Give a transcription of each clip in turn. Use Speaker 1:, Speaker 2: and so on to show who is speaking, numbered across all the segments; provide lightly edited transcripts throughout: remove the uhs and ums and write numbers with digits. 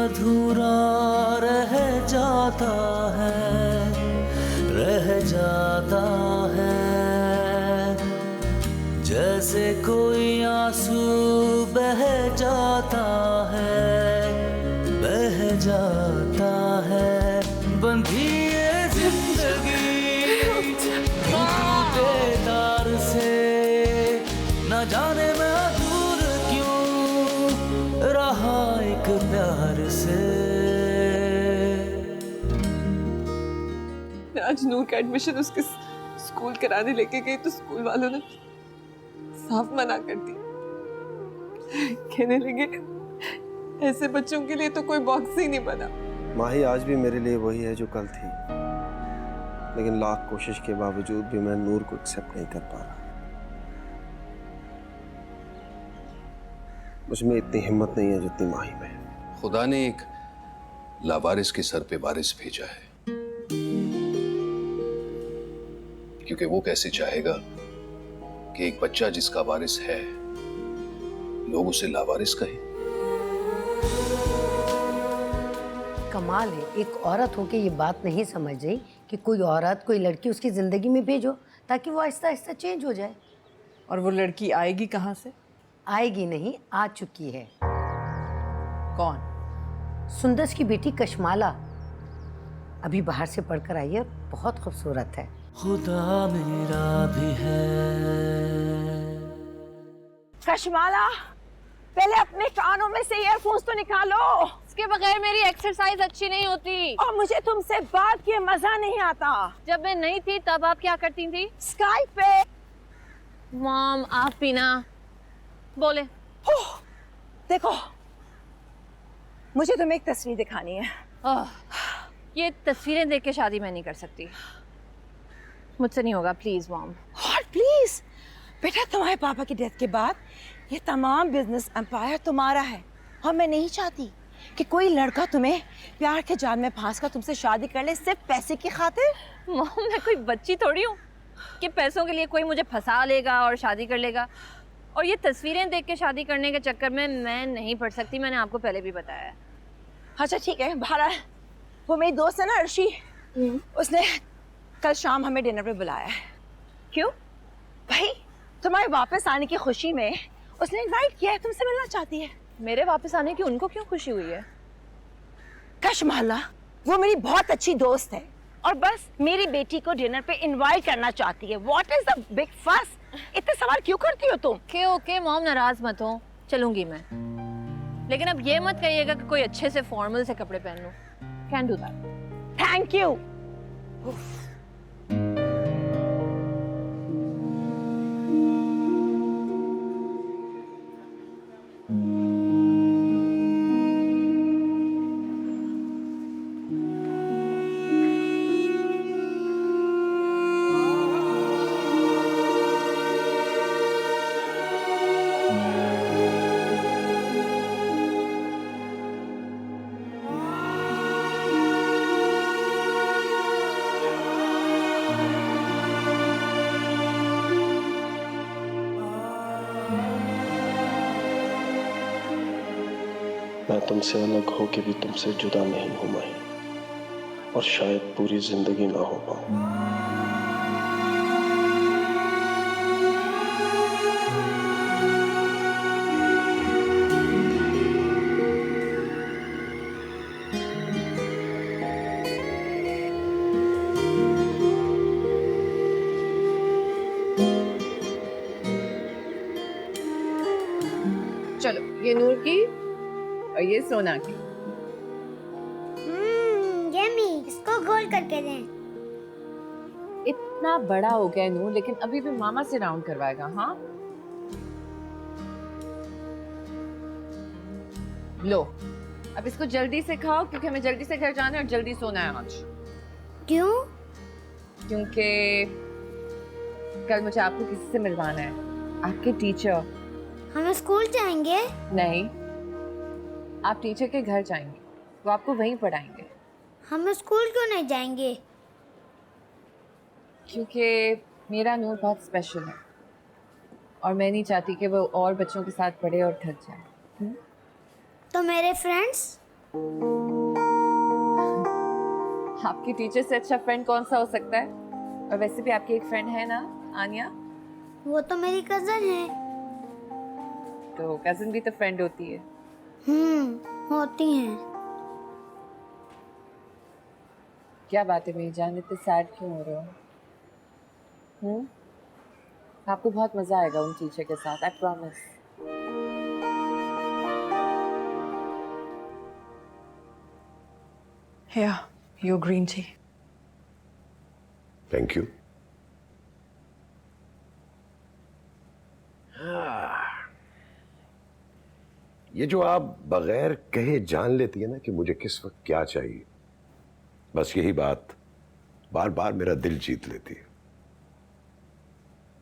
Speaker 1: अधूरा रह जाता है, रह जाता है। जैसे कोई आंसू बह जाता है, बह जाता है। बंधी ये जिंदगी टूटे तार से, न जाने मैं दूर क्यों रहा एक प्यार से।
Speaker 2: आज नूर का एडमिशन उसके स्कूल कराने लेके गई तो स्कूल वालों ने साफ मना कर दिया। कहने लगे ऐसे बच्चों के लिए तो कोई बॉक्स ही नहीं बना।
Speaker 3: माही आज भी मेरे लिए वही है जो कल थी, लेकिन लाख कोशिश के बावजूद भी मैं नूर को एक्सेप्ट नहीं कर पा रहा। मुझमें इतनी हिम्मत नहीं है जितनी माही में।
Speaker 4: खुदा ने एक लावारिस के सर पे वारिस भेजा है, क्योंकि वो कैसे चाहेगा कि एक बच्चा जिसका वारिस है लोग उसे लावारिस कहें।
Speaker 5: कमाल है, एक औरत होके ये बात नहीं समझ रही कि कोई औरत, कोई लड़की उसकी जिंदगी में भेजो ताकि वो आहिस्ता आहिस्ता चेंज हो जाए।
Speaker 2: और वो लड़की आएगी कहाँ से?
Speaker 5: आएगी नहीं, आ चुकी है।
Speaker 2: कौन?
Speaker 5: सुंदर की बेटी कशमाला अभी बाहर से पढ़कर आई है, बहुत खूबसूरत है।
Speaker 1: खुदा मेरा भी है।
Speaker 6: कशमाला, पहले अपने कानों में से ईयरफोन्स तो निकालो।
Speaker 7: इसके बगैर मेरी एक्सरसाइज अच्छी नहीं होती।
Speaker 6: और मुझे तुमसे बात किए मजा नहीं आता।
Speaker 7: जब मैं नहीं थी तब आप क्या करती थी?
Speaker 6: स्काइप पे।
Speaker 7: मॉम, आप भी ना बोले।
Speaker 6: देखो, मुझे तुम्हें एक तस्वीर दिखानी है।
Speaker 7: ये तस्वीरें देख के शादी मैं नहीं कर सकती, मुझसे नहीं होगा। Please mom.
Speaker 6: और प्लीज बेटा, तुम्हारे पापा की डेथ के बाद ये तमाम बिजनेस एम्पायर तुम्हारा है, और मैं नहीं चाहती कि कोई लड़का तुम्हें प्यार के जाल में फांस कर तुमसे शादी कर ले सिर्फ पैसे की खातिर।
Speaker 7: मॉम, मैं कोई बच्ची थोड़ी हूँ कि पैसों के लिए कोई मुझे फंसा लेगा और शादी कर लेगा। और ये तस्वीरें देख के शादी करने के चक्कर में मैं नहीं पड़ सकती, मैंने आपको पहले भी बताया है।
Speaker 6: अच्छा ठीक है, बहरहाल वो मेरी दोस्त है ना अर्शी, उसने कल शाम हमें डिनर पे बुलाया है।
Speaker 7: क्यों?
Speaker 6: भाई तुम्हारे वापस आने की खुशी में उसने इनवाइट किया है, तुमसे मिलना चाहती है।
Speaker 7: मेरे वापस आने की उनको क्यों खुशी हुई है?
Speaker 6: कशमाला, वो मेरी बहुत अच्छी दोस्त है और बस मेरी बेटी को डिनर पे इनवाइट करना चाहती है। व्हाट इज द बिग फस? इतने सवाल क्यों करती हो तुम?
Speaker 7: ओके मॉम, नाराज मत हो, चलूंगी मैं। लेकिन अब ये मत कहिएगा कि कोई अच्छे से फॉर्मल से कपड़े पहन लूं। Can do that.
Speaker 6: Thank you.
Speaker 3: मैं तुमसे अलग हो के भी तुमसे जुदा नहीं हूं माही, और शायद पूरी जिंदगी ना हो पाऊं।
Speaker 2: चलो, ये नूर की और ये सोना की।
Speaker 8: यम्मी, इसको गोल करके दें।
Speaker 2: इतना बड़ा हो गया नूर, लेकिन अभी भी मामा से राउंड करवाएगा। हाँ लो, अब इसको जल्दी से खाओ क्योंकि हमें जल्दी से घर जाना है और जल्दी सोना है आज।
Speaker 8: क्यों?
Speaker 2: क्योंकि कल मुझे आपको किसी से मिलवाना है, आपके टीचर।
Speaker 8: हम स्कूल जाएंगे?
Speaker 2: नहीं, आप टीचर के घर जाएंगे, वो आपको वहीं पढ़ाएंगे।
Speaker 8: हम स्कूल क्यों नहीं जाएंगे?
Speaker 2: क्योंकि मेरा नूर बहुत स्पेशल है और मैं नहीं चाहती कि वो और बच्चों के साथ पढ़े और थक जाए।
Speaker 8: तो मेरे फ्रेंड्स?
Speaker 7: आपकी टीचर से अच्छा फ्रेंड कौन सा हो सकता है? और वैसे भी आपकी एक फ्रेंड है ना, आन्या?
Speaker 8: वो तो मेरी कजन है।
Speaker 7: तो कजिन भी तो फ्रेंड होती है।
Speaker 8: होती हैं।
Speaker 7: क्या बात है मेरी जान, इतने सैड क्यों हो रहे हो? आपको बहुत मजा आएगा उन टीचर के साथ, I promise.
Speaker 6: Here, your green tea.
Speaker 9: Thank you. ये जो आप बगैर कहे जान लेती है ना कि मुझे किस वक्त क्या चाहिए, बस यही बात बार बार मेरा दिल जीत लेती है।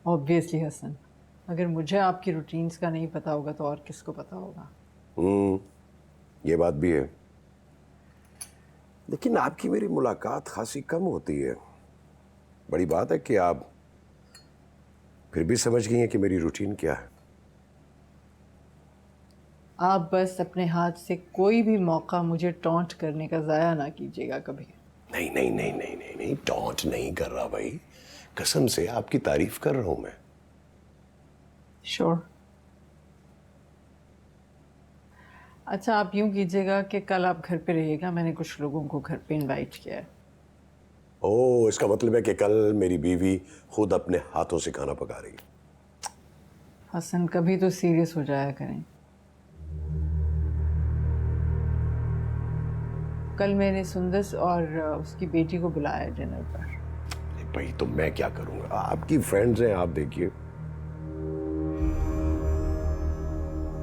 Speaker 10: ऑब्वियसली हसन, अगर मुझे आपकी रूटीन्स का नहीं पता होगा तो और किसको पता होगा?
Speaker 9: ये बात भी है, लेकिन आपकी मेरी मुलाकात खासी कम होती है। बड़ी बात है कि आप फिर भी समझ गई हैं कि मेरी रूटीन क्या है।
Speaker 10: आप बस अपने हाथ से कोई भी मौका मुझे टॉन्ट करने का ज़ाया ना कीजिएगा कभी।
Speaker 9: नहीं नहीं नहीं नहीं नहीं नहीं, टॉन्ट नहीं कर रहा भाई, कसम से आपकी तारीफ कर रहा हूं मैं।
Speaker 10: श्योर। अच्छा, आप यूं कीजिएगा कि कल आप घर पे रहिएगा, मैंने कुछ लोगों को घर पे इनवाइट किया है।
Speaker 9: ओह, इसका मतलब है कि कल मेरी बीवी खुद अपने हाथों से खाना पका रही है।
Speaker 10: हसन, कभी तो सीरियस हो जाया करें। कल मैंने सुंदस और उसकी बेटी को बुलाया डिनर पर।
Speaker 9: भाई तो मैं क्या करूंगा, आपकी फ्रेंड्स हैं, आप देखिए।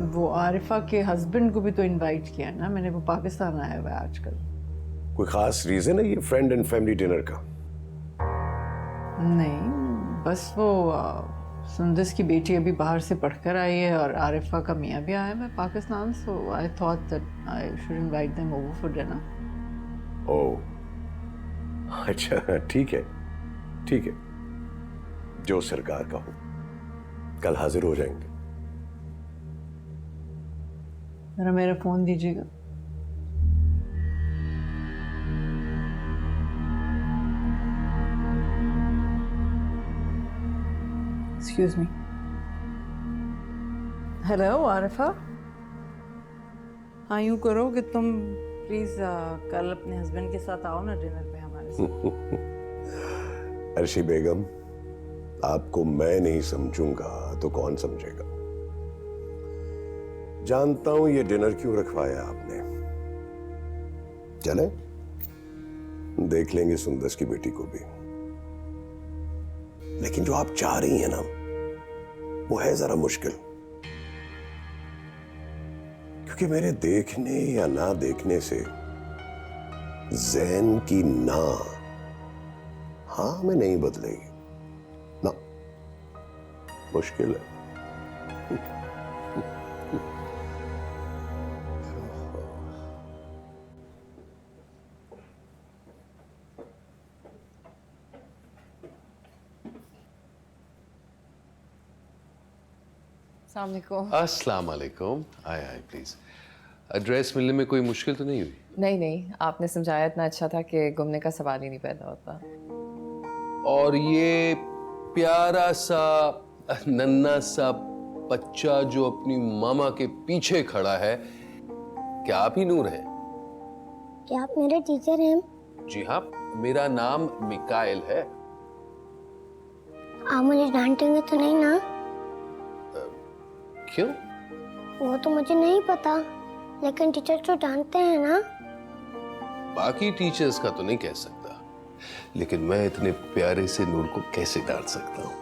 Speaker 10: वो आरिफा के हस्बैंड को भी तो इनवाइट किया ना मैंने, वो पाकिस्तान आया हुआ है आजकल।
Speaker 9: कोई खास रीजन है ये फ्रेंड एंड फैमिली डिनर का?
Speaker 10: नहीं, बस वो सुंदस की बेटी अभी बाहर से पढ़कर आई है और आरिफा का मियाँ भी आया है Pakistan, so I thought that I should invite them over for dinner.
Speaker 9: Oh अच्छा, ठीक है ठीक है, जो सरकार का हो, कल हाजिर हो जाएंगे।
Speaker 10: जरा मेरा फोन दीजिएगा। Excuse me. हेलो आरिफा, हाँ यूँ करो कि तुम प्लीज कल अपने हस्बैंड के साथ आओ ना डिनर पे हमारे साथ।
Speaker 9: अर्शी बेगम, आपको मैं नहीं समझूंगा तो कौन समझेगा। जानता हूं ये डिनर क्यों रखवाया आपने। चले देख लेंगे सुंदस की बेटी को भी, लेकिन जो आप चाह रही हैं ना वो है जरा मुश्किल, क्योंकि मेरे देखने या ना देखने से ज़हन की ना हाँ में नहीं बदलेगी ना, मुश्किल है।
Speaker 11: अस्सलाम वालेकुम। आए आए प्लीज। एड्रेस मिलने में कोई मुश्किल तो नहीं हुई?
Speaker 2: नहीं नहीं, आपने समझाया इतना अच्छा था कि घूमने का सवाल ही नहीं पैदा होता।
Speaker 11: और ये प्यारा सा नन्ना सा बच्चा जो अपनी मामा के पीछे खड़ा है, क्या आप ही नूर हैं?
Speaker 8: क्या आप मेरे टीचर हैं?
Speaker 11: जी हाँ, मेरा नाम मिकाइल है।
Speaker 8: आप मुझे डांटेंगे तो नहीं ना?
Speaker 11: क्यों?
Speaker 8: वो तो मुझे नहीं पता, लेकिन टीचर तो डांटते हैं ना।
Speaker 11: बाकी टीचर्स का तो नहीं कह सकता, लेकिन मैं इतने प्यारे से नूर को कैसे डांट सकता हूँ?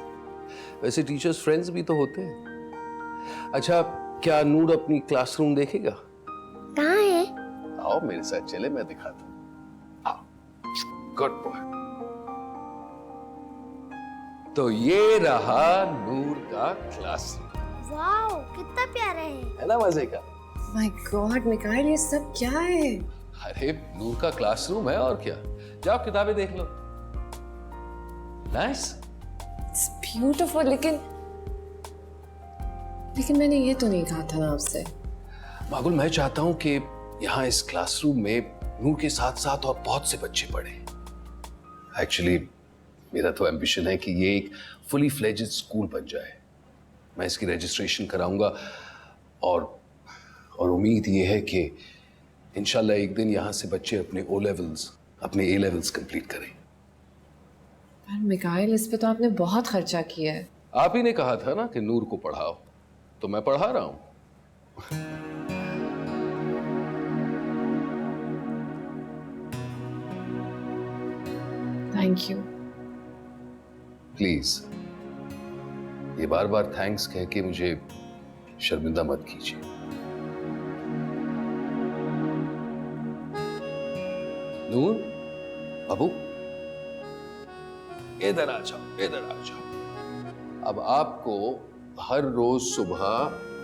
Speaker 11: वैसे टीचर्स फ्रेंड्स भी तो होते हैं। अच्छा, क्या नूर अपनी क्लासरूम देखेगा?
Speaker 8: कहाँ है?
Speaker 11: आओ मेरे साथ चले, मैं दिखाता हूँ। आओ, गुड बॉय। तो ये रहा नूर का क्लासरूम।
Speaker 8: वाओ, कितना प्यारा है
Speaker 11: ना मजे का?
Speaker 2: माय गॉड मिकाइल, ये सब क्या है?
Speaker 11: अरे नूर का क्लासरूम है और क्या, जाओ किताबें देख लो। नाइस,
Speaker 2: इट्स ब्यूटीफुल, लेकिन मैंने ये तो नहीं कहा था ना आपसे।
Speaker 11: मागुल, मैं चाहता हूं कि
Speaker 4: यहाँ इस क्लासरूम में नूर के साथ साथ और बहुत से बच्चे पढ़े। एक्चुअली मेरा तो एम्बिशन है कि ये एक फुली फ्लेजेड स्कूल बन जाए। मैं इसकी रजिस्ट्रेशन कराऊंगा और उम्मीद ये है कि इंशाल्लाह एक दिन यहाँ से बच्चे अपने ए लेवल्स कंप्लीट करें।
Speaker 2: पर मिकाइल, इस पे तो आपने बहुत खर्चा किया है।
Speaker 4: आप ही ने कहा था ना कि नूर को पढ़ाओ, तो मैं पढ़ा रहा हूं।
Speaker 2: Thank you.
Speaker 4: प्लीज ये बार बार थैंक्स कह के मुझे शर्मिंदा मत कीजिए। नूर, बाबू, इधर आ जाओ, इधर आ जाओ। अब आपको हर रोज सुबह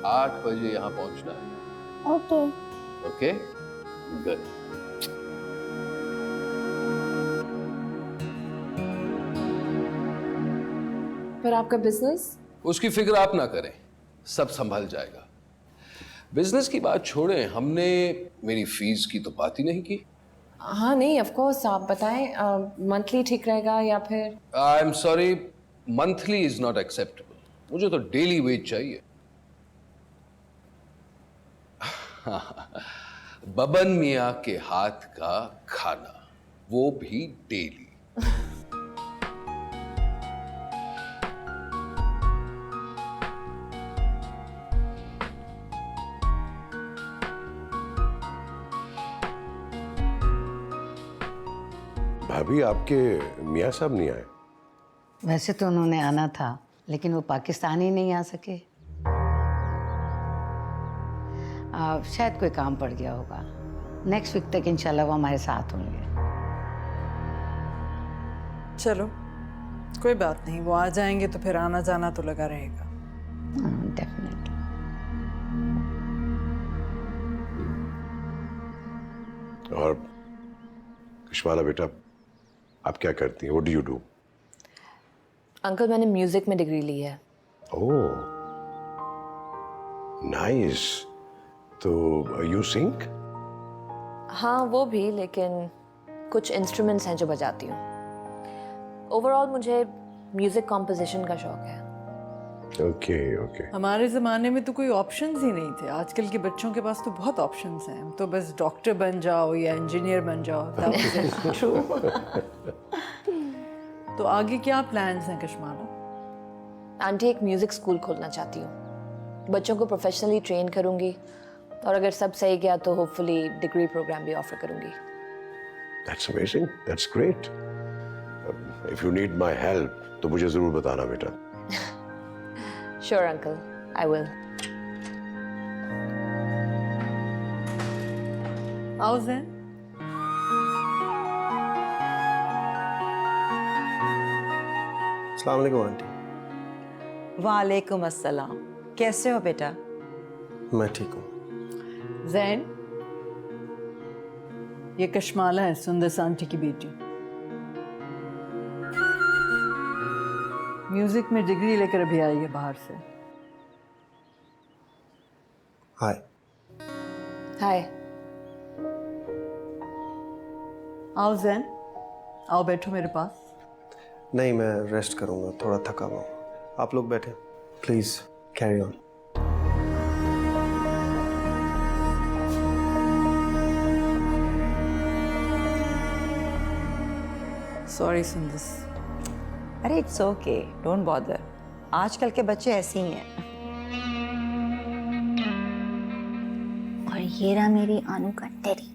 Speaker 4: 8 बजे यहां पहुंचना है।
Speaker 8: ओके।
Speaker 4: Okay, good.
Speaker 2: पर आपका बिजनेस?
Speaker 4: उसकी फिक्र आप ना करें, सब संभल जाएगा। बिजनेस की बात छोड़ें, हमने मेरी फीस की तो बात ही नहीं की।
Speaker 2: हाँ नहीं, ऑफ कोर्स आप बताएं, मंथली ठीक रहेगा या फिर?
Speaker 4: I am sorry, monthly is not acceptable. मुझे तो डेली वेज चाहिए। बबन मियाँ के हाथ का खाना, वो भी डेली।
Speaker 9: भाभी, आपके मियाँ साहब नहीं आए?
Speaker 5: वैसे तो उन्होंने आना था, लेकिन वो पाकिस्तान ही नहीं आ सके। शायद कोई काम पड़ गया होगा। नेक्स्ट वीक तक इंशाल्लाह वो हमारे साथ होंगे।
Speaker 10: चलो कोई बात नहीं, वो आ जाएंगे तो फिर आना जाना तो लगा रहेगा।
Speaker 5: डेफिनेटली।
Speaker 9: और कश्माला बेटा, आप क्या करती हैं? What do you do?
Speaker 2: Uncle, मैंने म्यूजिक में डिग्री ली है।
Speaker 9: ओह, नाइस। तो यू सिंग?
Speaker 2: हाँ वो भी, लेकिन कुछ इंस्ट्रूमेंट्स हैं जो बजाती हूँ। ओवरऑल मुझे म्यूजिक कॉम्पोजिशन का शौक है।
Speaker 9: Okay okay.
Speaker 10: हमारे ज़माने में तो कोई ऑप्शंस ही नहीं थे। आजकल के बच्चों के पास तो बहुत ऑप्शंस हैं। तो बस डॉक्टर बन जाओ या इंजीनियर बन जाओ। ट्रू। तो आगे क्या प्लान्स हैं कश्माला?
Speaker 2: आंटी, एक म्यूजिक स्कूल खोलना चाहती हूँ। बच्चों को प्रोफेशनली ट्रेन करूँगी और अगर सब सही गया तो होपफुली डिग्री प्रोग्राम भी ऑफर करूँगी।
Speaker 9: That's amazing. That's great. If you need my help, तो मुझे ज़रूर बताना बेटा।
Speaker 2: Sure, uncle. I will.
Speaker 10: आओ ज़ैन।
Speaker 3: अस्सलाम वालेकुम आंटी।
Speaker 6: वालेकुम अस्सलाम। कैसे हो बेटा?
Speaker 3: मैं ठीक हूँ।
Speaker 10: ज़ैन, ये कश्माला है, सुंदर आंटी की बेटी। म्यूजिक में डिग्री लेकर अभी आई है बाहर से।
Speaker 3: हाय।
Speaker 2: हाय।
Speaker 10: आओ ज़ैन, आओ बैठो मेरे पास।
Speaker 3: नहीं, मैं रेस्ट करूँगा, थोड़ा थका हुआ हूँ। आप लोग बैठे, please carry on.
Speaker 10: Sorry Sundas.
Speaker 6: अरे इट्स ओके, डोंट बॉदर। आजकल के बच्चे ऐसे ही हैं।
Speaker 8: और ये रहा मेरी आनू का टेडी।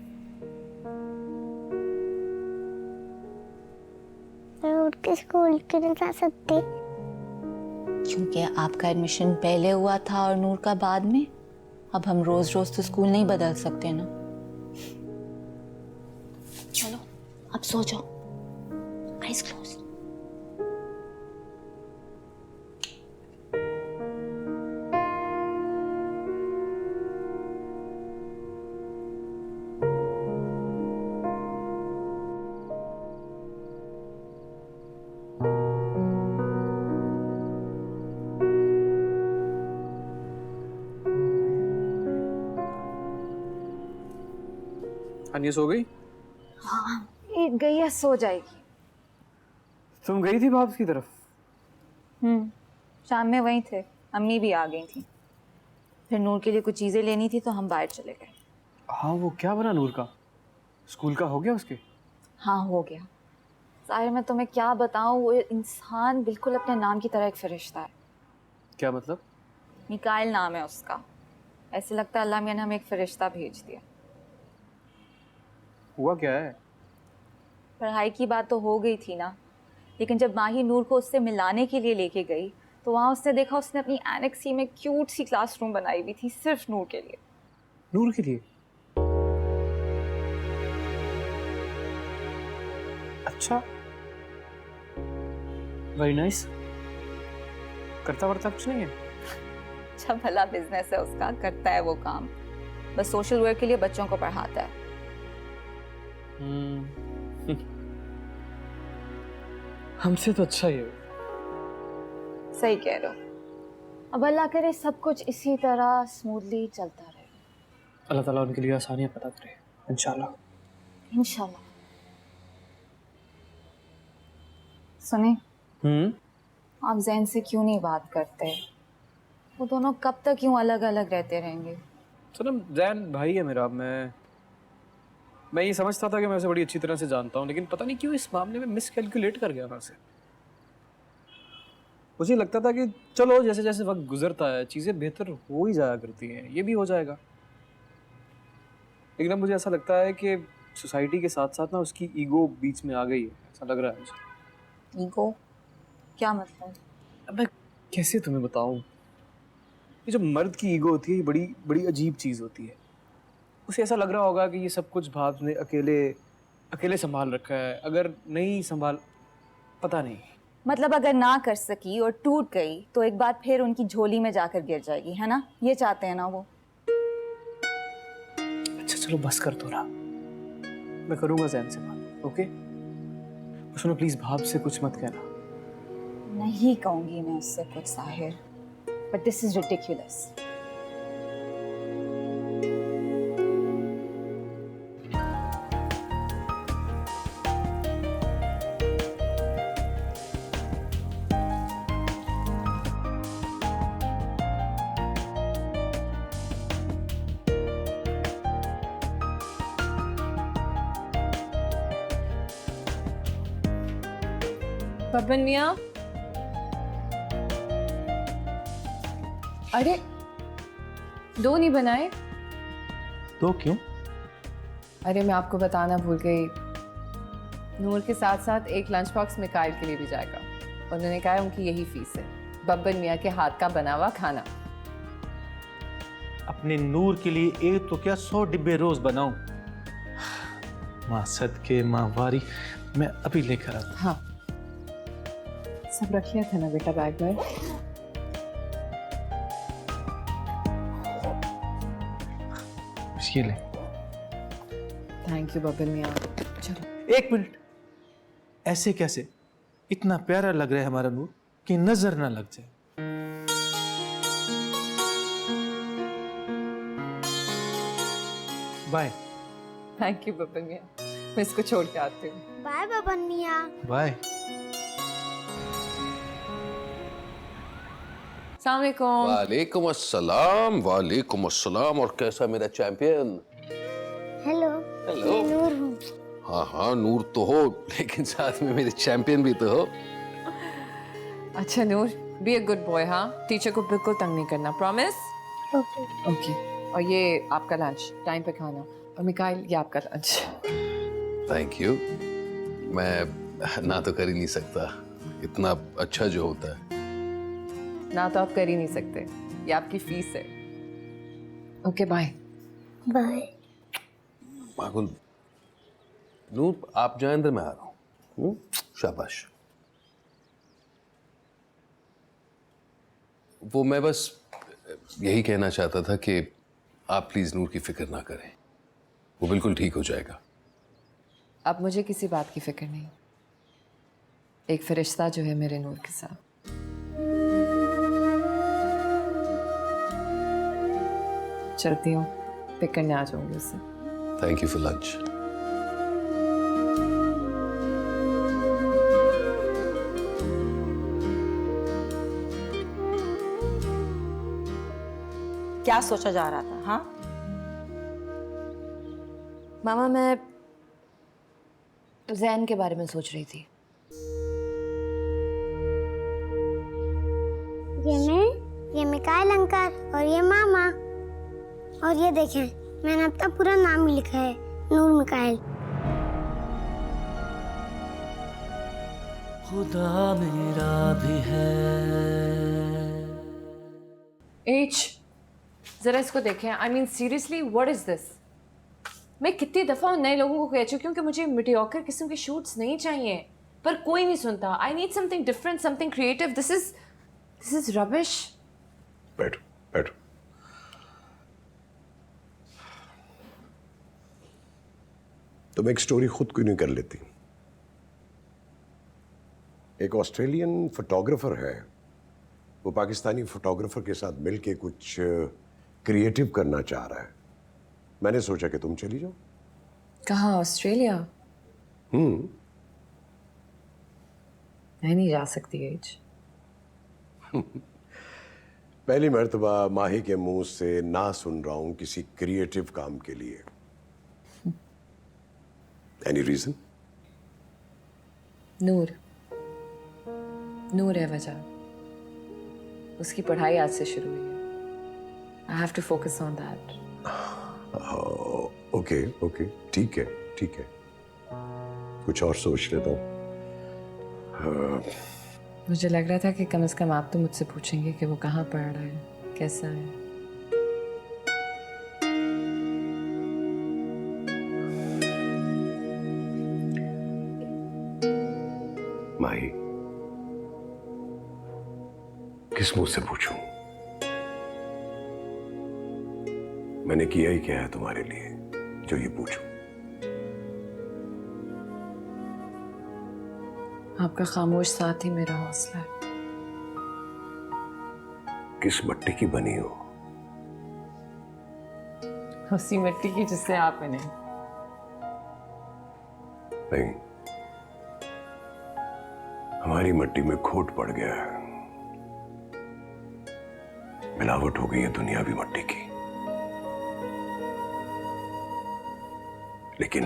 Speaker 8: मैं उठ के स्कूल क्यों नहीं जा सकती?
Speaker 12: क्योंकि आपका एडमिशन पहले हुआ था और नूर का बाद में। अब हम रोज रोज तो स्कूल नहीं बदल सकते ना। चलो अब सो जाओ, आइज क्लोज।
Speaker 13: अन्य सो गई?
Speaker 12: हाँ, एक गई है, सो जाएगी।
Speaker 13: तुम गई थी भाभी की तरफ?
Speaker 12: शाम में वहीं थे, अम्मी भी आ गई थी। फिर नूर के लिए कुछ चीजें लेनी थी तो हम बाहर चले गए।
Speaker 13: हाँ, वो क्या बना नूर का? स्कूल का हो गया उसके?
Speaker 12: हाँ, हो गया। साहिर, मैं तुम्हें क्या बताऊं, वो इंसान बिल्कुल अपने नाम की तरह एक फरिश्ता है।
Speaker 13: क्या मतलब?
Speaker 12: मिकाइल नाम है उसका। ऐसे लगता है अल्लाह मियां ने हमें एक फरिश्ता भेज दिया।
Speaker 13: हुआ क्या है?
Speaker 12: पढ़ाई की बात तो हो गई थी ना, लेकिन जब माही नूर को उससे मिलाने के लिए लेके गई तो वहाँ उसने देखा उसने अपनी एनेक्स सी में क्यूट सी क्लासरूम बनाई हुई थी सिर्फ नूर के लिए।
Speaker 13: नूर के लिए? अच्छा, वेरी नाइस। करता वर्ता कुछ नहीं है?
Speaker 12: अच्छा भला बिजनेस है उसका, करता है वो काम। बस सोशल वर्क के लिए बच्चों को पढ़ाता है।
Speaker 13: हमसे तो अच्छा ही है।
Speaker 12: सही कह रहे हो। अब अल्लाह करे सब कुछ इसी तरह स्मूथली चलता रहे।
Speaker 13: अल्लाह ताला उनके लिए आसानियां पैदा करे, इंशाल्लाह।
Speaker 12: इंशाल्लाह। सुने, आप जैन से क्यों नहीं बात करते? वो दोनों कब तक यूं अलग अलग रहते रहेंगे?
Speaker 13: सनम, जैन भाई है मेरा। मैं ये समझता था कि मैं उसे बड़ी अच्छी तरह से जानता हूँ, लेकिन पता नहीं क्यों इस मामले में मिसकैलकुलेट कर गया मैं उसे। मुझे लगता था कि चलो जैसे जैसे वक्त गुजरता है चीज़ें बेहतर हो ही जाया करती हैं, ये भी हो जाएगा। लेकिन अब मुझे ऐसा लगता है कि सोसाइटी के साथ साथ ना उसकी ईगो बीच में आ गई है, ऐसा लग रहा है मुझे।
Speaker 12: ईगो? क्या मतलब?
Speaker 13: अब मैं कैसे तुम्हें बताऊं? ये जो मर्द की ईगो होती है ये बड़ी बड़ी अजीब चीज़ होती है। उसे ऐसा लग रहा होगा कि ये सब कुछ भाव ने अकेले संभाल रखा है, अगर नहीं संभाल, पता नहीं।
Speaker 12: मतलब अगर ना कर सकी और टूट गई तो एक बार फिर उनकी झोली में जाकर गिर जाएगी, है ना? ये चाहते हैं ना वो।
Speaker 13: अच्छा चलो बस कर दो ना, मैं करूंगा जैन से बात, ओके? सुनो प्लीज, भाव से कुछ मत कहना।
Speaker 12: नहीं कहूंगी मैं उससे कुछ Sahir, but this is ridiculous.
Speaker 2: Babban मियाँ, अरे दो नहीं बनाए?
Speaker 1: तो क्यों?
Speaker 2: अरे मैं आपको बताना भूल गई, नूर के साथ साथ एक लंच बॉक्स मिकाइल के लिए भी जाएगा। उन्होंने कहा है उनकी यही फीस है, बब्बन मियाँ के हाथ का बना हुआ खाना।
Speaker 1: अपने नूर के लिए एक तो क्या 100 डिब्बे रोज बनाऊं? माँ सदके, माँ वारी, मैं अभी लेकर आता।
Speaker 2: हाँ, सब रख लिया था ना बेटा बैग में?
Speaker 1: ये ले।
Speaker 2: थैंक यू बब्बन मियाँ। चलो।
Speaker 1: एक मिनट, ऐसे कैसे? इतना प्यारा लग रहा है हमारा नूर कि नजर ना लग जाए। बाय।
Speaker 2: थैंक यू बब्बन मियाँ, मैं इसको छोड़ के आती हूँ।
Speaker 8: बाय बब्बन मियाँ।
Speaker 1: बाय।
Speaker 11: वालेकुम अस्सलाम। वालेकुम अस्सलाम। और कैसा मेरा चैंपियन?
Speaker 8: हेलो।
Speaker 11: हेलो।
Speaker 8: मैं नूर हूँ।
Speaker 11: हाँ हाँ, नूर तो हो, लेकिन साथ में मेरे चैंपियन भी तो हो।
Speaker 2: अच्छा नूर, बी अ गुड बॉय। हाँ, टीचर को बिल्कुल तंग नहीं करना, प्रॉमिस?
Speaker 8: ओके।
Speaker 2: ओके। और ये आपका लंच टाइम पे खाना, और मिकाइल ये आपका लंच।
Speaker 11: Thank you. मैं ना तो कर ही नहीं सकता, इतना अच्छा जो होता है।
Speaker 2: ना तो आप कर ही नहीं सकते, ये आपकी फीस है। Okay bye.
Speaker 8: बाय।
Speaker 11: माकुल, नूर आप जाए, अंदर मैं आ रहा हूँ। शाबाश। वो मैं बस यही कहना चाहता था कि आप प्लीज नूर की फिक्र ना करें, वो बिल्कुल ठीक हो जाएगा।
Speaker 2: अब मुझे किसी बात की फिक्र नहीं, एक फरिश्ता जो है मेरे नूर के साथ। चलती हूँ, पिक करने आ जाऊंगी उससे।
Speaker 4: Thank you for lunch.
Speaker 6: क्या सोचा जा रहा था? हाँ,
Speaker 7: मामा मैं जैन के बारे में सोच रही थी।
Speaker 8: ये मिकाइल अंकल और ये मामा, और ये देखें मैंने अपना पूरा नाम ही लिखा है, नूर मिकाइल।
Speaker 14: खुदा मेरा भी है।
Speaker 15: एच जरा इसको देखें। I mean seriously what is this? मैं कितनी दफ़ा उन नए लोगों को कह चुकी हूँ कि मुझे मीडियोकर किस्म के शूट्स नहीं चाहिए, पर कोई नहीं सुनता। I need something different, something creative. This is rubbish.
Speaker 9: बैठो बैठो। तुम एक स्टोरी खुद क्यों नहीं कर लेती? एक ऑस्ट्रेलियन फोटोग्राफर है, वो पाकिस्तानी फोटोग्राफर के साथ मिलके कुछ क्रिएटिव करना चाह रहा है। मैंने सोचा कि तुम चली जाओ।
Speaker 15: कहाँ? ऑस्ट्रेलिया? मैं नहीं जा सकती एज।
Speaker 9: पहली मर्तबा माही के मुंह से ना सुन रहा हूं किसी क्रिएटिव काम के लिए। Any reason?
Speaker 15: नूर है वजह। उसकी पढ़ाई आज से शुरू हुई है। I have to focus on that.
Speaker 9: Okay okay, ठीक है ठीक है, कुछ और सोच लेता हूँ।
Speaker 15: मुझे लग रहा था कि कम से कम आप तो मुझसे पूछेंगे कि वो कहाँ पढ़ रहा है, कैसा है।
Speaker 9: माही, किस मुंह से पूछूं? मैंने किया ही क्या है तुम्हारे लिए जो ये पूछूं?
Speaker 15: आपका खामोश साथ ही मेरा हौसला है।
Speaker 9: किस मट्टी की बनी हो?
Speaker 15: उसी मिट्टी की जिससे आप बने।
Speaker 9: नहीं, हमारी मिट्टी में खोट पड़ गया है। मिलावट हो गई है दुनियावी मिट्टी की। लेकिन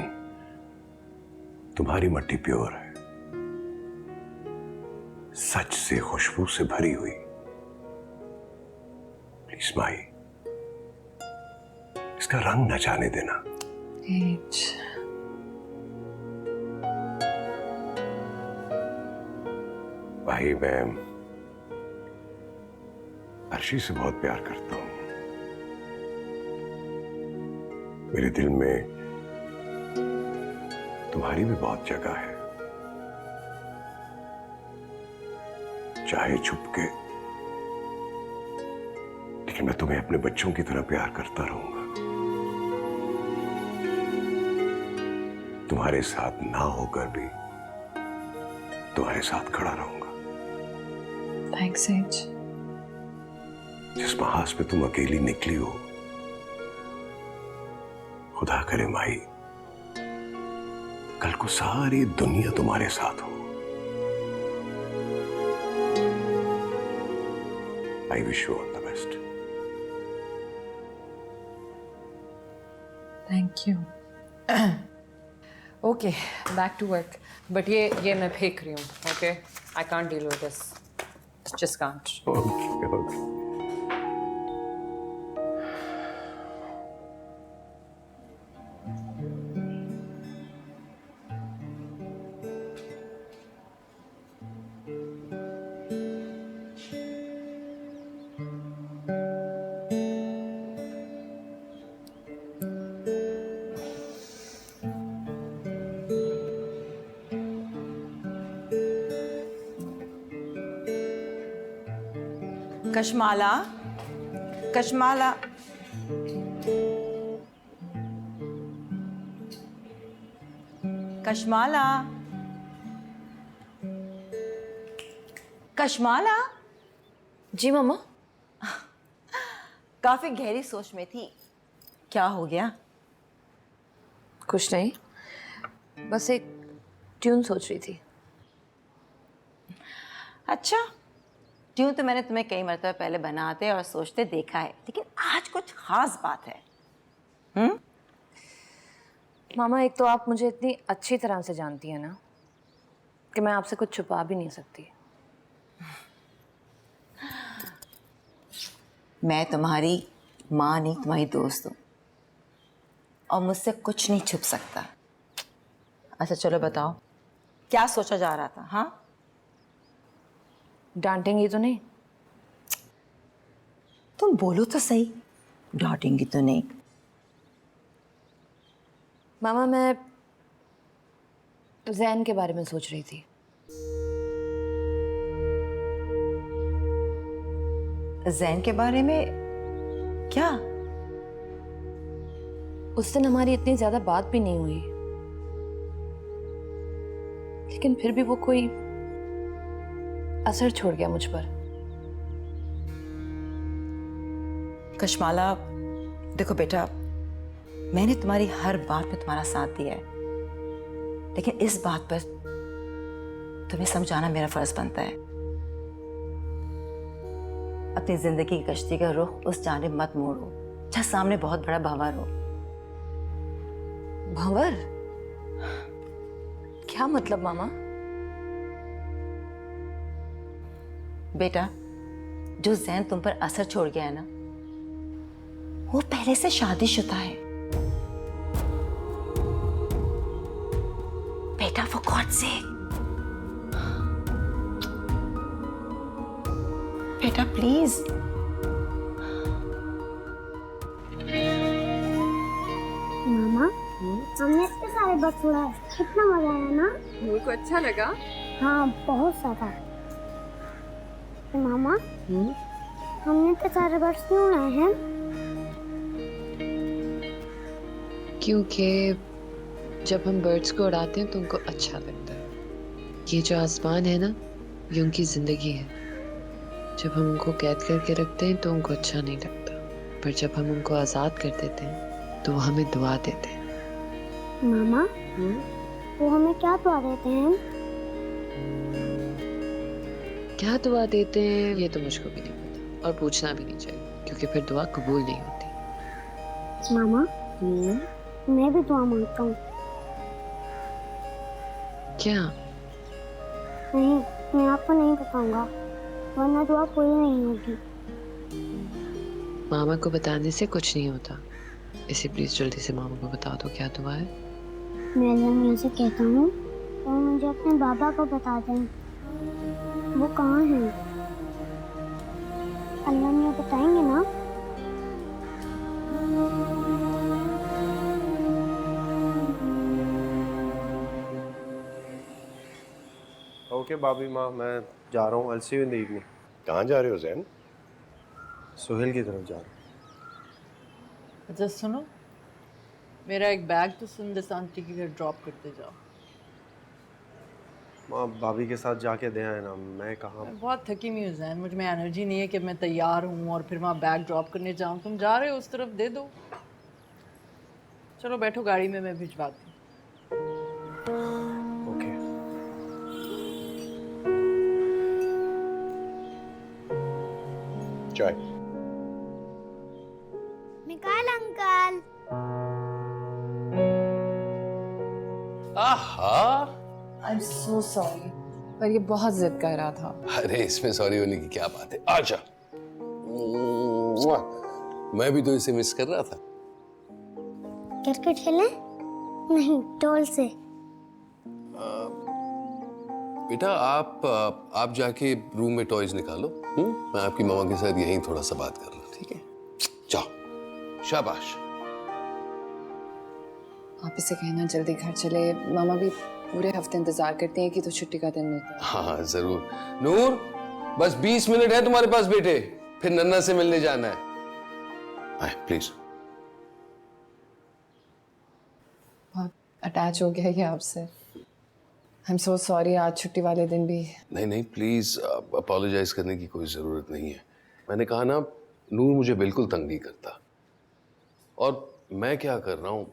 Speaker 9: तुम्हारी मिट्टी प्योर है, सच से, खुशबू से भरी हुई। प्लीज माही, इसका रंग न जाने देना। भाई, मैं अर्शी से बहुत प्यार करता हूं। मेरे दिल में तुम्हारी भी बहुत जगह है, चाहे छुप के, लेकिन मैं तुम्हें अपने बच्चों की तरह प्यार करता रहूंगा। तुम्हारे साथ ना होकर भी तुम्हारे साथ खड़ा रहूंगा।
Speaker 15: थैंक्स एज।
Speaker 9: जिस महाज पे तुम अकेली निकली हो, खुदा करे माही, कल को सारी दुनिया तुम्हारे साथ हो। I wish you all the best.
Speaker 15: Thank you. Okay, back to work. But ये मैं फेंक रही हूँ. Okay, I can't deal with this. Just can't.
Speaker 9: Okay.
Speaker 6: Kashmala, Kashmala, Kashmala, Kashmala.
Speaker 7: जी मम्मा।
Speaker 6: काफी गहरी सोच में थी। क्या हो गया?
Speaker 7: कुछ नहीं, बस एक ट्यून सोच रही थी।
Speaker 6: अच्छा, ट्यून तो मैंने तुम्हें कई मरतबा पहले बनाते और सोचते देखा है, लेकिन आज कुछ खास बात है।
Speaker 7: मामा, एक तो आप मुझे इतनी अच्छी तरह से जानती हैं ना कि मैं आपसे कुछ छुपा भी नहीं सकती।
Speaker 6: मैं तुम्हारी माँ नहीं, तुम्हारी दोस्त हूँ और मुझसे कुछ नहीं छुप सकता। अच्छा चलो बताओ, क्या सोचा जा रहा था? हाँ,
Speaker 7: डांटेंगी तो नहीं?
Speaker 6: तुम बोलो तो सही, डांटेंगी तो नहीं।
Speaker 7: मामा, मैं जैन के बारे में सोच रही थी।
Speaker 6: जैन के बारे में? क्या?
Speaker 7: उस दिन हमारी इतनी ज्यादा बात भी नहीं हुई, लेकिन फिर भी वो कोई असर छोड़ गया मुझ पर।
Speaker 6: कशमाला, देखो बेटा, मैंने तुम्हारी हर बात में तुम्हारा साथ दिया है, लेकिन इस बात पर तुम्हें समझाना मेरा फर्ज बनता है। अपनी जिंदगी की कश्ती का रुख उस जानिब मत मोड़ो जहाँ सामने बहुत बड़ा भंवर हो।
Speaker 7: भंवर? क्या मतलब मामा?
Speaker 6: बेटा, जो जैन तुम पर असर छोड़ गया है ना, वो पहले से शादीशुदा है। बेटा, for God's sake, बेटा प्लीज।
Speaker 8: मामा, हमने इतने सारे बर्ड्स उड़ाए, कितना मजा आया ना?
Speaker 2: नूर को अच्छा लगा?
Speaker 8: हाँ, बहुत ज्यादा। मामा, हमने इतने सारे बर्ड्स क्यों उड़ाए हैं?
Speaker 16: क्योंकि जब हम बर्ड्स को उड़ाते हैं तो उनको अच्छा लगता है। ये जो आसमान है ना, ये उनकी जिंदगी है। जब हम उनको कैद करके रखते हैं तो उनको अच्छा नहीं लगता, पर जब हम उनको आज़ाद कर देते हैं तो वो हमें दुआ देते हैं।
Speaker 8: मामा, वो हमें क्या दुआ देते हैं?
Speaker 16: क्या दुआ देते हैं ये तो मुझको भी नहीं पता, और पूछना भी नहीं चाहिए, क्योंकि फिर दुआ कबूल नहीं होती।
Speaker 8: मामा, मैं भी दुआ मांगता हूँ।
Speaker 16: क्या?
Speaker 8: नहीं, मैं आपको नहीं बताऊंगा, वरना दुआ पूरी नहीं होगी।
Speaker 16: मामा को बताने से कुछ नहीं होता, इसे प्लीज जल्दी से मामा को बता दो क्या दुआ है।
Speaker 8: मैं अल्लाह मियां से कहता हूँ और मुझे अपने बाबा को बता दें। वो कहाँ हैं? अल्लाह मियां बताएंगे ना?
Speaker 3: ओके भाभी माँ, मैं जा रहा हूँ। I'll see you in the evening।
Speaker 9: कहाँ जा रहे हो जैन?
Speaker 3: सुहेल की तरफ जा रहा हूँ।
Speaker 10: अच्छा सुनो, मेरा एक बैग तो सुंदर आंटी के घर ड्रॉप करते जाओ।
Speaker 3: माँ, भाभी के साथ जाके दे आए ना, मैं कहाँ।
Speaker 10: मैं बहुत थकी हुई हूँ जैन, मुझ में एनर्जी नहीं है कि मैं तैयार हूँ और फिर वहाँ बैग ड्रॉप करने जाऊँ। तुम जा रहे हो उस तरफ, दे दो। चलो बैठो गाड़ी में, मैं भिजवाती हूँ।
Speaker 3: ओके।
Speaker 9: चाय।
Speaker 8: मिकाइल अंकल।
Speaker 11: आहा,
Speaker 15: आई एम सो सॉरी, पर ये बहुत जिद कर रहा था।
Speaker 11: अरे इसमें सॉरी होने की क्या बात है, आजा। मैं भी तो इसे मिस कर रहा था।
Speaker 8: क्रिकेट खेलें? नहीं, डॉल से।
Speaker 11: बेटा आप जाके रूम में टॉयज निकालो। मैं आपकी मामा के साथ यहीं थोड़ा सा बात कर लूं, ठीक है? जाओ, शाबाश।
Speaker 15: आप इसे कहना जल्दी घर चले, मामा भी पूरे हफ्ते इंतजार करते हैं कि तो छुट्टी का दिन मिलता है।
Speaker 11: हाँ जरूर। नूर, बस 20 मिनट है तुम्हारे पास बेटे, फिर नन्ना से मिलने जाना है। आए प्लीज।
Speaker 15: बहुत अटैच हो गया ये आपसे। आई एम सो सॉरी, आज छुट्टी वाले दिन भी।
Speaker 11: नहीं प्लीज, अपोलोजाइज करने की कोई जरूरत नहीं है। मैंने कहा ना, नूर मुझे बिल्कुल तंग नहीं करता। और मैं क्या कर रहा हूं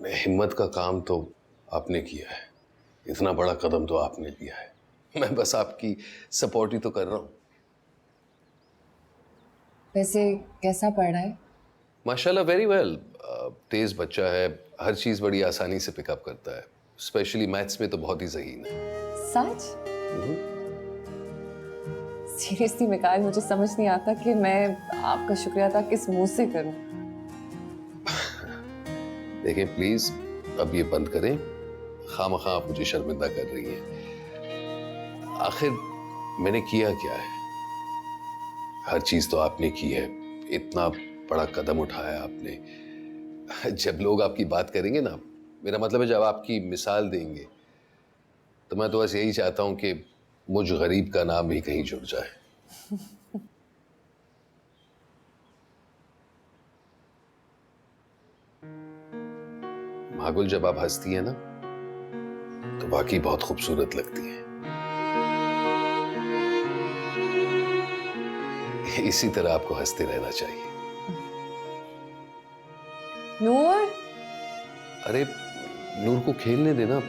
Speaker 11: हिम्मत का काम तो आपने किया है, इतना बड़ा कदम तो आपने लिया है। मैं बस आपकी सपोर्ट ही तो कर रहा हूँ।
Speaker 16: वैसे कैसा पढ़ रहा है?
Speaker 11: माशाल्लाह वेरी वेल। तेज बच्चा है, हर चीज़ बड़ी आसानी से पिकअप करता है, स्पेशली मैथ्स में तो बहुत ही ज़हीन है।
Speaker 16: सच? सीरियसली मिकाइल, मुझे समझ नहीं आता कि मैं आपका शुक्रिया अदा किस मुंह से करूं।
Speaker 11: देखिए प्लीज अब ये बंद करें, खामखा आप मुझे शर्मिंदा कर रही हैं। आखिर मैंने किया क्या है? हर चीज तो आपने की है, इतना बड़ा कदम उठाया आपने। जब लोग आपकी बात करेंगे ना, मेरा मतलब है जब आपकी मिसाल देंगे, तो मैं तो बस यही चाहता हूं कि मुझ गरीब का नाम भी कहीं जुड़ जाए। मागुल, जब आप हंसती हैं ना तो वाकई बहुत खूबसूरत लगती हैं। इसी तरह आपको हंसते रहना चाहिए।
Speaker 16: नूर,
Speaker 11: अरे नूर को खेलने देना।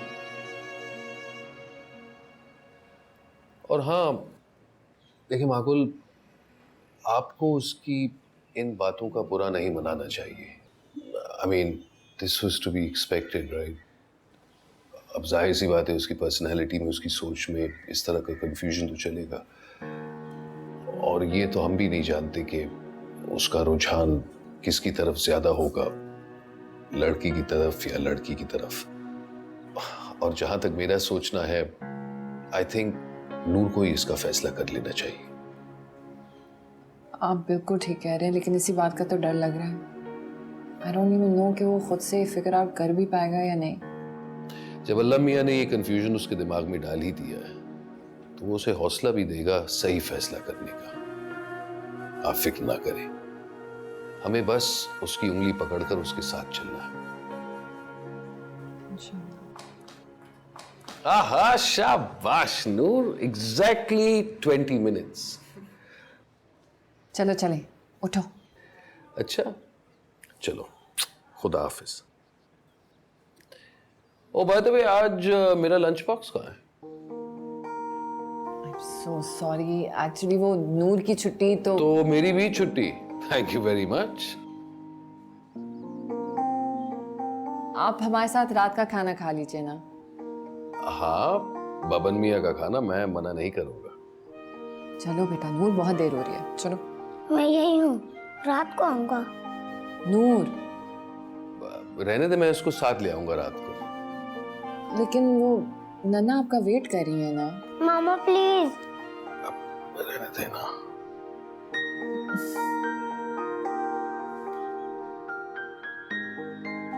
Speaker 11: और हाँ देखिए मागुल, आपको उसकी इन बातों का बुरा नहीं मनाना चाहिए। I mean this was to be expected, right? अब जाहिर सी बात है, उसकी पर्सनैलिटी में, उसकी सोच में इस तरह का कंफ्यूजन तो चलेगा। और ये तो हम भी नहीं जानते कि उसका रुझान किसकी तरफ ज्यादा होगा, लड़की की तरफ या लड़की की तरफ। और जहां तक मेरा सोचना है, आई थिंक नूर को ही इसका फैसला कर लेना चाहिए।
Speaker 16: आप बिल्कुल ठीक कह रहे हैं, लेकिन इसी बात का तो डर लग रहा है। आई डोंट इवन नो कि वो खुद से फिगर आउट कर भी पाएगा या नहीं।
Speaker 11: जब अल्लाह मियाँ ने ये कंफ्यूजन उसके दिमाग में डाल ही दिया है, तो वो उसे हौसला भी देगा सही फैसला करने का। आप फिक्र ना करें, हमें बस उसकी उंगली पकड़कर उसके साथ चलना है। आहा, शाबाश नूर, एग्जैक्टली 20 मिनट्स।
Speaker 16: चलो चलें, उठो।
Speaker 11: अच्छा चलो, खुदा हाफिज। ओ बाय द वे, आज मेरा लंच बॉक्स कहाँ है?
Speaker 16: सो सॉरी, एक्चुअली वो नूर की छुट्टी तो
Speaker 11: मेरी भी छुट्टी। Thank you very much.
Speaker 16: आप हमारे साथ रात का खाना खा लीजिए ना।
Speaker 11: हाँ, बबन मियाँ का खाना मैं मना नहीं करूंगा।
Speaker 16: चलो बेटा, नूर बहुत देर हो रही है, चलो।
Speaker 8: मैं यही हूँ, रात को आऊंगा।
Speaker 16: नूर,
Speaker 11: रहने दे, मैं उसको साथ ले आऊंगा रात को।
Speaker 16: लेकिन वो नन्ना आपका वेट कर रही है ना।
Speaker 8: मामा प्लीज।
Speaker 11: रहने देना।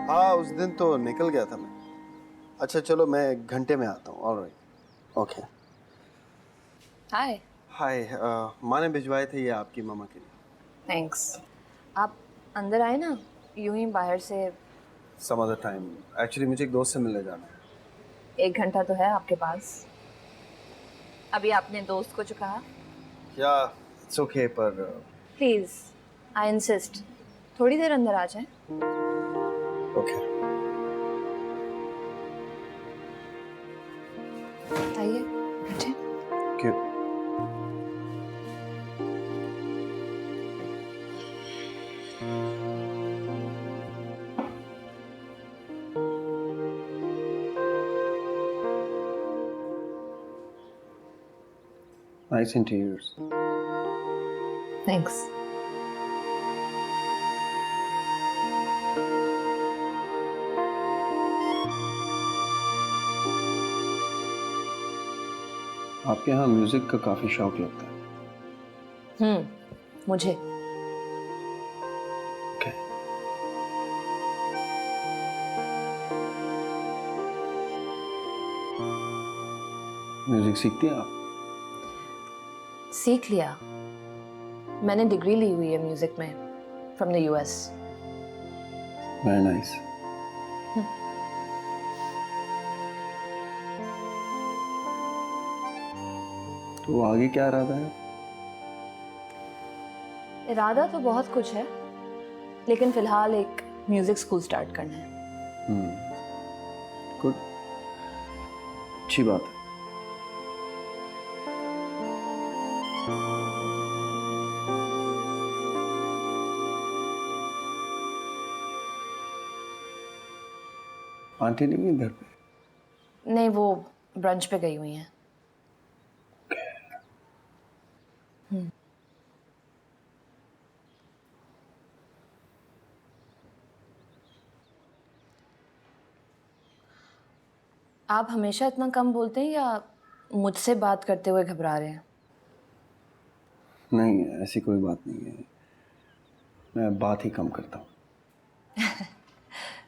Speaker 3: हाँ, उस दिन तो निकल गया था मैं। अच्छा चलो, मैं 1 घंटे में आता हूँ। Alright, okay.
Speaker 12: हाय।
Speaker 3: हाय, माँ ने भिजवाए थे ये आपकी मामा के लिए।
Speaker 12: थैंक्स। आप अंदर आए ना, यूं ही बाहर से।
Speaker 3: सम अदर टाइम, एक्चुअली मुझे एक दोस्त से मिलने जाना है।
Speaker 12: 1 घंटा तो है आपके पास। अभी आपने दोस्त को जो कहा।
Speaker 3: या इट्स ओके, पर
Speaker 12: प्लीज, आई इंसिस्ट, थोड़ी देर अंदर आ जाएं।
Speaker 3: ओके।
Speaker 12: आइए, बैठे।
Speaker 3: क्यों? Nice interiors.
Speaker 12: Thanks.
Speaker 3: आपके यहाँ म्यूजिक का काफी शौक लगता है।
Speaker 12: मुझे।
Speaker 3: Okay. म्यूजिक सीखती हैं आप?
Speaker 12: सीख लिया, मैंने डिग्री ली हुई है म्यूजिक में, from the US.
Speaker 3: Very nice. तो आगे क्या इरादा है?
Speaker 12: इरादा तो बहुत कुछ है, लेकिन फिलहाल एक म्यूजिक स्कूल स्टार्ट करना है।
Speaker 3: गुड, अच्छी बात है। आंटी नहीं है घर पे?
Speaker 15: नहीं, वो ब्रंच पे गई हुई हैं। आप हमेशा इतना कम बोलते हैं या मुझसे बात करते हुए घबरा रहे हैं?
Speaker 3: नहीं, ऐसी कोई बात नहीं है, मैं बात ही कम करता हूँ।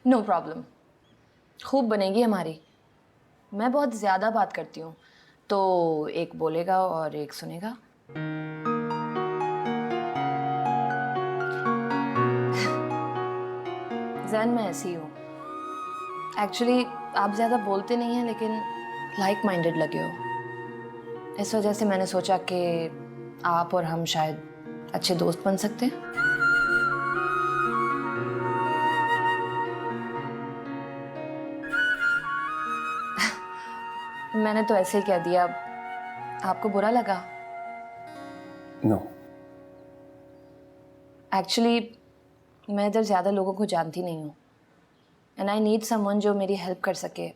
Speaker 15: नो प्रॉब्लम, खूब बनेगी हमारी। मैं बहुत ज़्यादा बात करती हूँ, तो एक बोलेगा और एक सुनेगा। जैन, मैं ऐसी हूँ। एक्चुअली आप ज़्यादा बोलते नहीं हैं, लेकिन लाइक माइंडेड लगे हो। इस वजह से मैंने सोचा कि आप और हम शायद अच्छे दोस्त बन सकते हैं। मैंने तो ऐसे ही कह दिया, आपको बुरा लगा?
Speaker 3: नो।
Speaker 15: एक्चुअली मैं इधर ज़्यादा लोगों को जानती नहीं हूँ, एंड आई नीड समवन जो मेरी हेल्प कर सके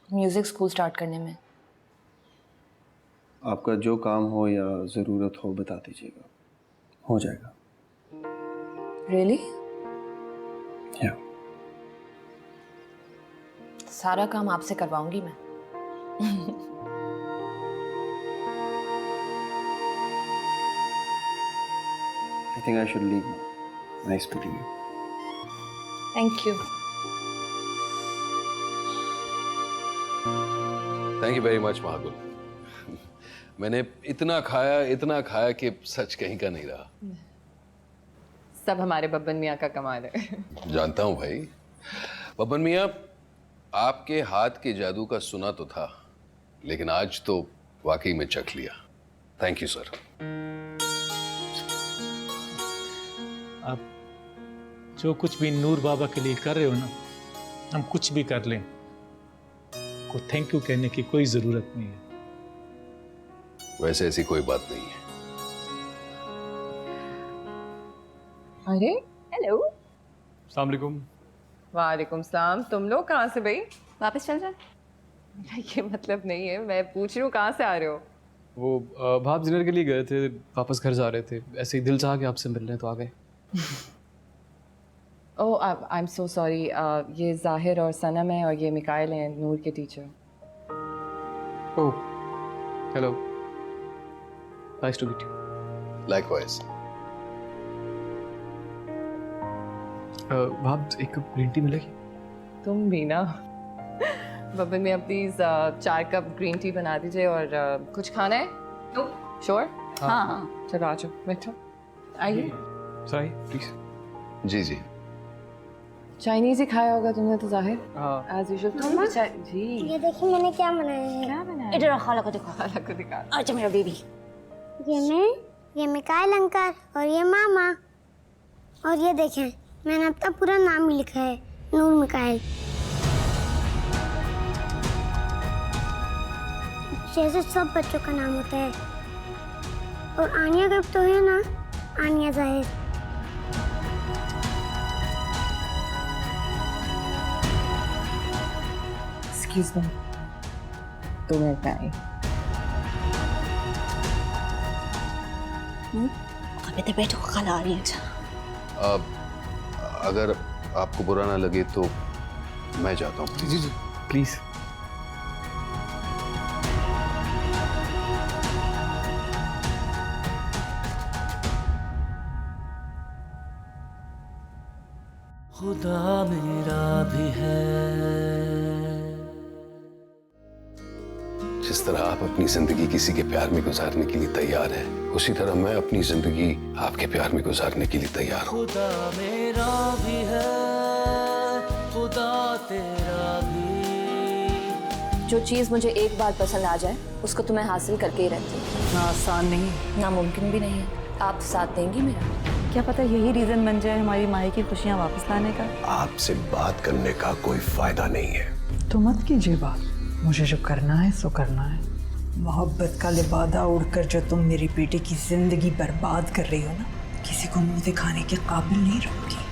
Speaker 15: म्यूज़िक स्कूल स्टार्ट करने में।
Speaker 3: आपका जो काम हो या ज़रूरत हो बता दीजिएगा, हो जाएगा।
Speaker 15: रियली?
Speaker 3: या।
Speaker 15: सारा काम आपसे करवाऊंगी मैं।
Speaker 3: I think I should leave now. Nice meeting you.
Speaker 15: Thank you.
Speaker 11: Thank you very much Mahagul. मैंने इतना खाया कि सच कहीं का नहीं रहा।
Speaker 10: सब हमारे बब्बन मियाँ का कमाल है।
Speaker 11: जानता हूँ भाई। बब्बन मियाँ, आपके हाथ के जादू का सुना तो था, लेकिन आज तो वाकई में चख लिया। Thank you sir.
Speaker 1: आप जो कुछ भी नूर बाबा के लिए कर रहे हो ना, हम कुछ भी कर लें, को थैंक यू कहने की कोई जरूरत नहीं है।
Speaker 11: वैसे ऐसी कोई बात नहीं है।
Speaker 10: अरे हेलो।
Speaker 13: अस्सलाम वालेकुम।
Speaker 10: वालेकुम सलाम। तुम लोग कहाँ से भाई?
Speaker 12: वापस चल जाए?
Speaker 10: ये मतलब नहीं है, मैं पूछ रही हूँ कहाँ से आ रहे हो?
Speaker 13: वो भाप डिनर के लिए गए थे, वापस घर जा रहे थे, ऐसे ही दिल चाहा कि आपसे मिल रहे तो आ गए।
Speaker 10: ओह आई एम सो सॉरी। ये जाहिर और सनम है और ये मिकाइल हैं, नूर के teacher.
Speaker 13: Oh hello, nice to meet you.
Speaker 11: Likewise.
Speaker 13: भाप एक कप ग्रीन टी मिलेगी?
Speaker 10: तुम भी ना। बब्बन में प्लीज 4 कप ग्रीन टी बना दीजिए। और कुछ खाना है? श्योर? हाँ। चलो आ जाओ, बैठो। आइए।
Speaker 13: Sorry please.
Speaker 11: जी जी।
Speaker 10: चाइनीज ही खाया होगा तुमने तो जाहिर।
Speaker 2: हाँ।
Speaker 10: As usual.
Speaker 8: मम्मा,
Speaker 10: जी।
Speaker 8: ये देखिए मैंने क्या बनाया है।
Speaker 10: क्या बनाया?
Speaker 12: इधर खाला को देखो।
Speaker 10: खाला को दिखा।
Speaker 12: अच्छा मेरा बेबी।
Speaker 8: ये मिकाइल अंकल और ये मामा, और ये देखें मैंने अपना पूरा नाम ही लिखा है, नूर मिकाइल। जैसे सब बच्चों का नाम होता है। और आनिया का तो है ना, आनिया जाहिर।
Speaker 10: एक्सक्यूज मी, 2 मिनट में आई।
Speaker 12: बेटे बैठो, खाला आ रही है।
Speaker 11: अगर आपको बुरा ना लगे तो मैं जाता हूँ।
Speaker 13: जी जी प्लीज।
Speaker 14: खुदा मेरा भी है।
Speaker 11: जिस तरह आप अपनी जिंदगी किसी के प्यार में गुजारने के लिए तैयार हैं, उसी तरह मैं अपनी जिंदगी आपके प्यार में गुजारने के लिए तैयार हूँ।
Speaker 14: खुदा मेरा भी है, खुदा तेरा भी।
Speaker 15: जो चीज़ मुझे एक बार पसंद आ जाए, उसको तो मैं हासिल करके ही रहती हूँ।
Speaker 10: इतना आसान नहीं।
Speaker 15: नामुमकिन भी नहीं है। आप साथ देंगी मेरा?
Speaker 6: क्या पता यही रीजन बन जाए हमारी माही की खुशियाँ वापस लाने का।
Speaker 9: आपसे बात करने का कोई फायदा नहीं है।
Speaker 17: तो मत कीजिए बात, मुझे जो करना है सो करना है। मोहब्बत का लिबादा उड़कर जो तुम मेरी बेटी की जिंदगी बर्बाद कर रही हो ना, किसी को मुंह दिखाने के काबिल नहीं रहोगी।